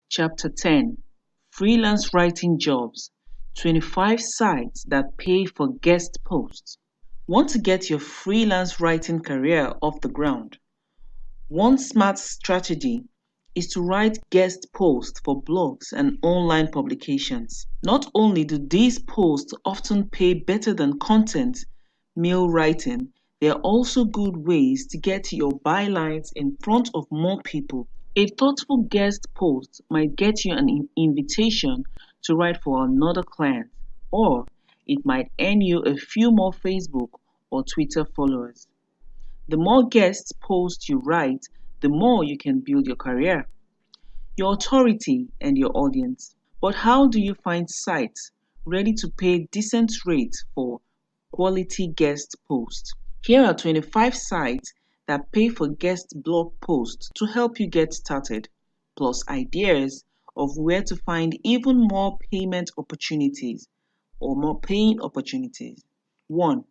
Chapter 10: Freelance Writing Jobs: 25 Sites that Pay for Guest Posts. Want to get your freelance writing career off the ground? One smart strategy is to write guest posts for blogs and online publications. Not only do these posts often pay better than content mill writing, they are also good ways to get your bylines in front of more people. A thoughtful guest post might get you an invitation to write for another client, or it might earn you a few more Facebook or Twitter followers. The more guest posts you write, the more you can build your career, your authority, and your audience. But how do you find sites ready to pay decent rates for quality guest posts? Here are 25 sites that pay for guest blog posts to help you get started, plus ideas of where to find even more payment opportunities or more paying opportunities. 1.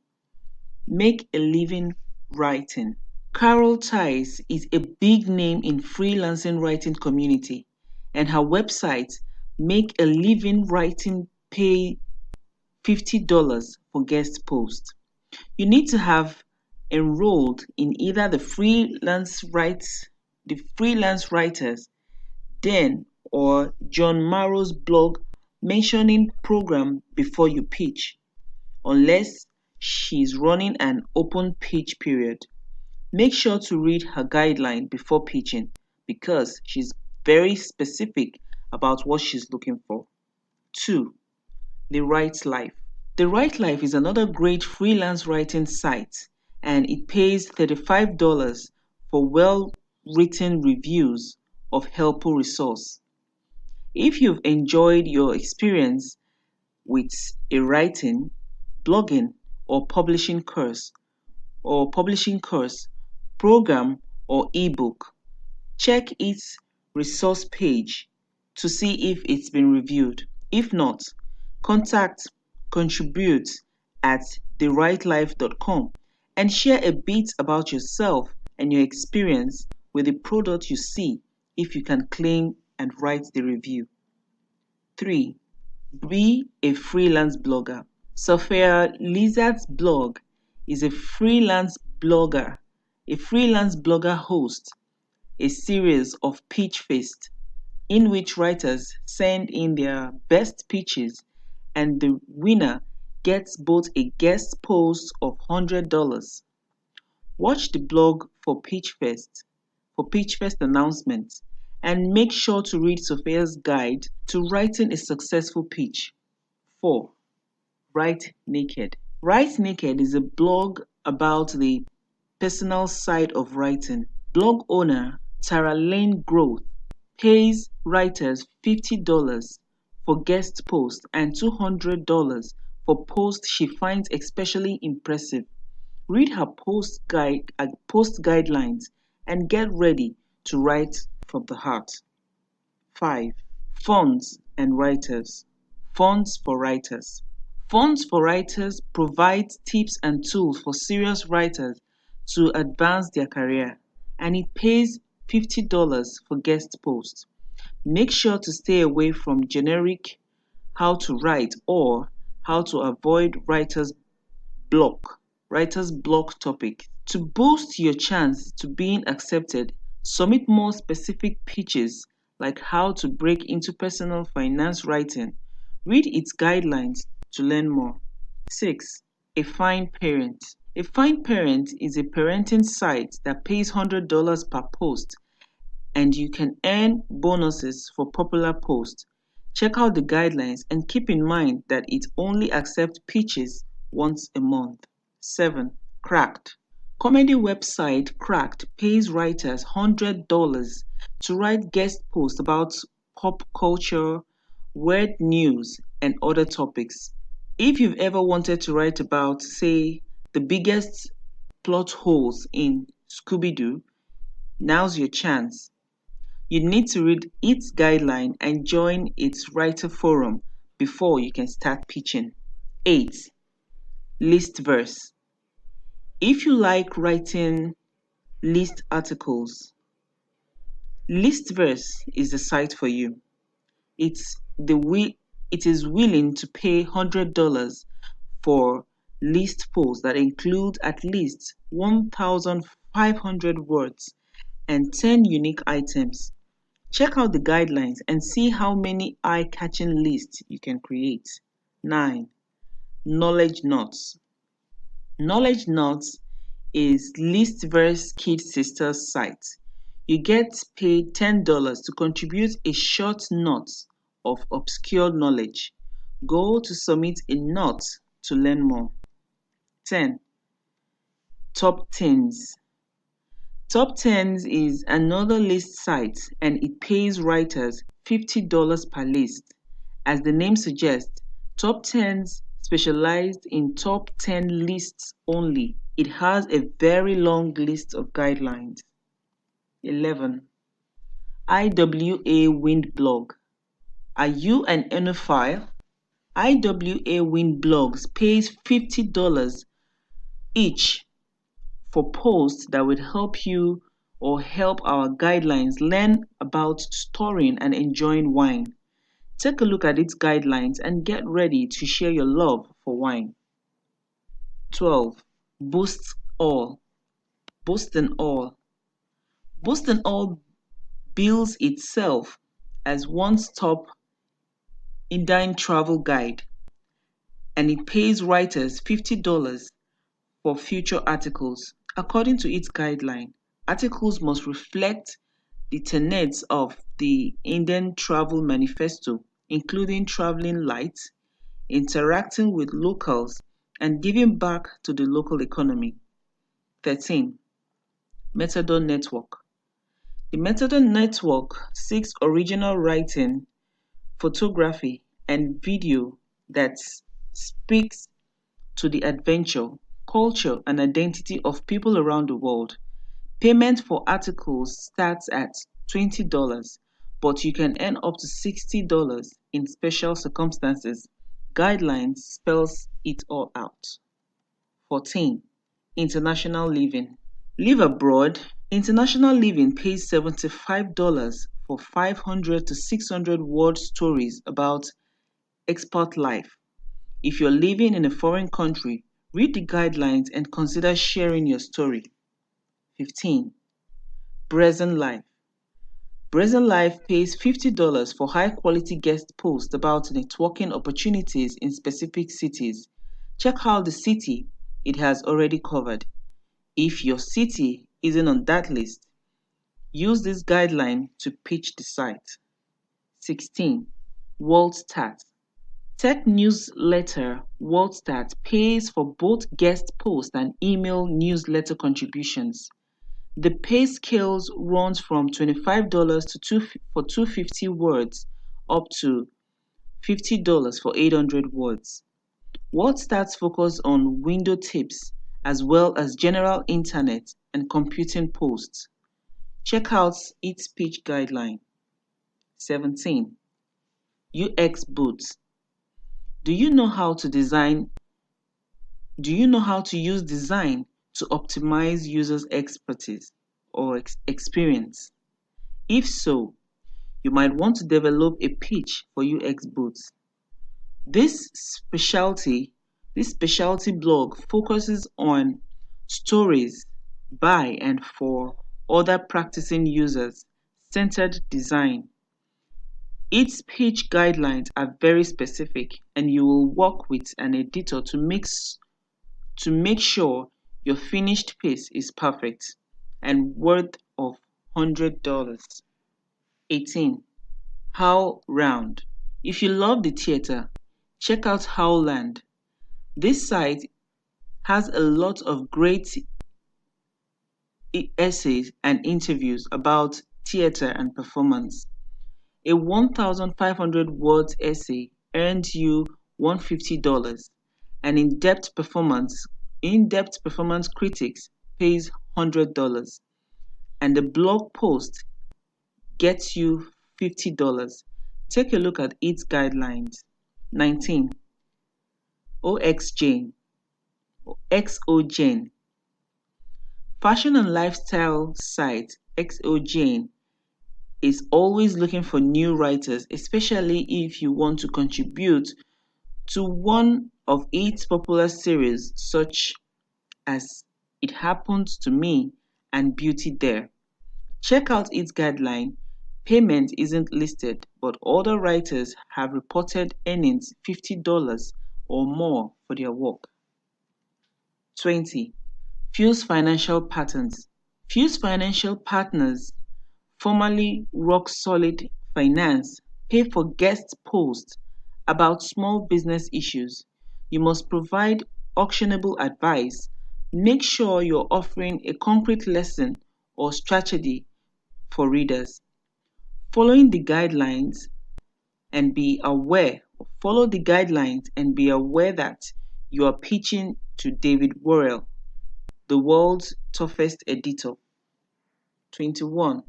Make a living writing. Carol Tice is a big name in freelancing writing community, and her website Make a Living Writing pay $50 for guest posts. You need to have enrolled in either the freelance writers den or John Marrow's blog mentioning program before you pitch, unless she's running an open pitch period. Make sure to read her guideline before pitching because she's very specific about what she's looking for. 2. The Right Life. The Right Life is another great freelance writing site, and it pays $35 for well-written reviews of helpful resource. If you've enjoyed your experience with a writing, blogging, or publishing course, program, or ebook, check its resource page to see if it's been reviewed. If not, contact contribute at therightlife.com and share a bit about yourself and your experience with the product you see if you can claim and write the review. 3. Be a freelance blogger. Sophia Lizard's blog is a freelance blogger hosts a series of pitch fest in which writers send in their best pitches and the winner gets both a guest post of $100. Watch the blog for Pitch Fest announcements, and make sure to read Sophia's guide to writing a successful pitch. 4. Write Naked. Write Naked is a blog about the personal side of writing. Blog owner Tara Lane Growth pays writers $50 for guest posts and $200 for posts she finds especially impressive. Read her post guidelines and get ready to write from the heart. 5. Funds and Writers. Funds for Writers. Funds for Writers provides tips and tools for serious writers to advance their career, and it pays $50 for guest posts. Make sure to stay away from generic how to write or how to avoid writer's block topic. To boost your chance to being accepted, submit more specific pitches like how to break into personal finance writing. Read its guidelines to learn more. 6. A Fine Parent. A Fine Parent is a parenting site that pays $100 per post, and you can earn bonuses for popular posts. Check out the guidelines and keep in mind that it only accepts pitches once a month. 7. Cracked. Comedy website Cracked pays writers $100 to write guest posts about pop culture, weird news, and other topics. If you've ever wanted to write about, say, the biggest plot holes in Scooby-Doo, now's your chance. You need to read its guideline and join its writer forum before you can start pitching. 8. Listverse. If you like writing list articles, Listverse is the site for you. It's the wi- it is willing to pay $100 for list posts that include at least 1,500 words and 10 unique items. Check out the guidelines and see how many eye-catching lists you can create. 9. Knowledge Nuts. Knowledge Nuts is Listverse Kid Sisters site. You get paid $10 to contribute a short knot of obscure knowledge. Go to submit a knot to learn more. 10. Top Tens. Top Tens is another list site and it pays writers $50 per list. As the name suggests, Top Tens specialized in top 10 lists only. It has a very long list of guidelines. 11. IWA Wind Blog. Are you an enophile? IWA Wind Blogs pays $50 each for posts that would help you or help our guidelines learn about storing and enjoying wine. Take a look at its guidelines and get ready to share your love for wine. 12. Boost All. Boost and All. Boost and All bills itself as one-stop Indian travel guide and it pays writers $50 for future articles. According to its guideline, articles must reflect the tenets of the Indian Travel Manifesto, including traveling light, interacting with locals, and giving back to the local economy. 13. Metadone Network. The Metadone Network seeks original writing, photography, and video that speaks to the adventure, culture, and identity of people around the world. Payment for articles starts at $20, but you can earn up to $60 in special circumstances. Guidelines spells it all out. 14. International Living. Live abroad. International Living pays $75 for 500 to 600 word stories about expat life. If you're living in a foreign country, read the guidelines and consider sharing your story. 15. Brazen Life. Brazen Life pays $50 for high-quality guest posts about networking opportunities in specific cities. Check out the city it has already covered. If your city isn't on that list, use this guideline to pitch the site. 16. WorldStat. Tech newsletter WorldStat pays for both guest posts and email newsletter contributions. The pay scales runs from $25 for 250 words up to $50 for 800 words. WorldStats focus on window tips as well as general internet and computing posts. Check out its pitch guideline. 17. UX Boots. Do you know how to design? Do you know how to use design to optimize users' expertise or experience? If so, you might want to develop a pitch for UX Boots. This specialty this specialty blog focuses on stories by and for other practicing users centered design. Its pitch guidelines are very specific and you will work with an editor to make sure your finished piece is perfect and worth of $100. 18. How Round. If you love the theater, check out Howland. This site has a lot of great essays and interviews about theater and performance. A 1,500 words essay earns you $150. An in-depth performance critics pays $100 and the blog post gets you $50. Take a look at its guidelines. 19. OXJane XOJane. Fashion and lifestyle site XOJane is always looking for new writers, especially if you want to contribute to one of its popular series, such as It Happened to Me and Beauty There. Check out its guideline. Payment isn't listed, but other writers have reported earning $50 or more for their work. 20. Fuse Financial Patterns. Fuse Financial Partners, formerly Rock Solid Finance, pay for guest posts about small business issues. You must provide actionable advice. Make sure you're offering a concrete lesson or strategy for readers. Following the guidelines and be aware, Follow the guidelines and be aware that you are pitching to David Worrell, the world's toughest editor. 21.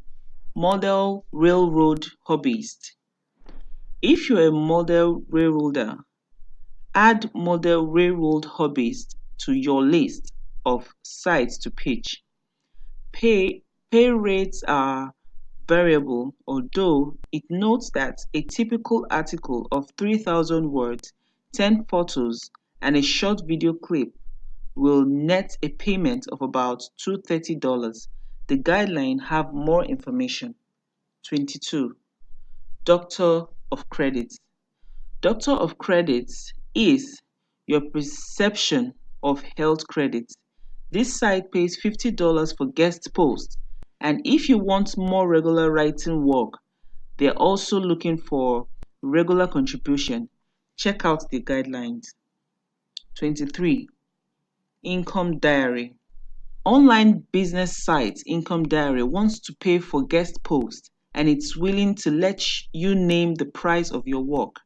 Model Railroad Hobbyist. If you're a model railroader, add model railroad hobbyist to your list of sites to pitch. Pay, pay rates are variable, although it notes that a typical article of 3,000 words, 10 photos, and a short video clip will net a payment of about $230. The guideline have more information. 22. Doctor of Credit. Doctor of Credit is your perception of health credit. This site pays $50 for guest posts, and if you want more regular writing work, they're also looking for regular contribution. Check out the guidelines. 23. Income Diary. Online business site Income Diary wants to pay for guest posts, and it's willing to let you name the price of your work.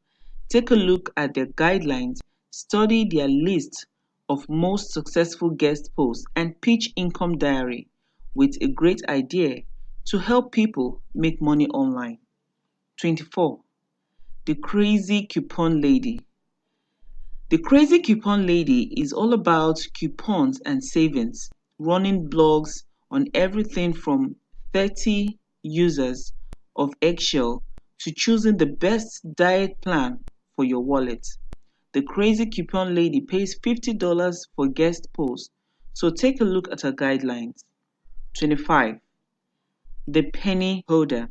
Take a look at their guidelines, study their list of most successful guest posts, and pitch Income Diary with a great idea to help people make money online. 24. The Crazy Coupon Lady. The Crazy Coupon Lady is all about coupons and savings, running blogs on everything from 30 users of Eggshell to choosing the best diet plan for your wallet. The Crazy Coupon Lady pays $50 for guest posts, so take a look at her guidelines. 25. The Penny Holder.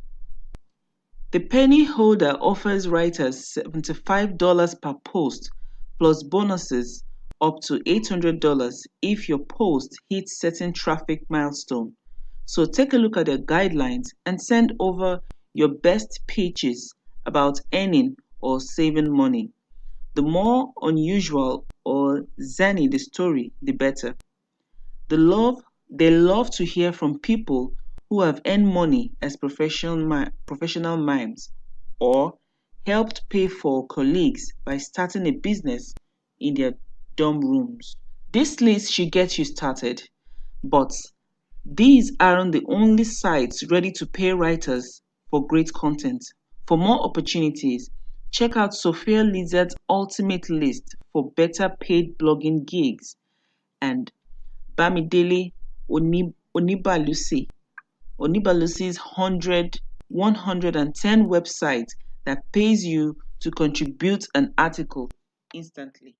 The Penny Holder offers writers $75 per post plus bonuses up to $800 if your post hits certain traffic milestone. So take a look at their guidelines and send over your best pitches about earning or saving money. The more unusual or zany the story, the better. They love to hear from people who have earned money as professional mimes or helped pay for colleagues by starting a business in their dorm rooms. This list should get you started, but these aren't the only sites ready to pay writers for great content. For more opportunities, check out Sophia Lizard's Ultimate List for better paid blogging gigs and Bamidele Onibalusi's 110 website that pays you to contribute an article instantly.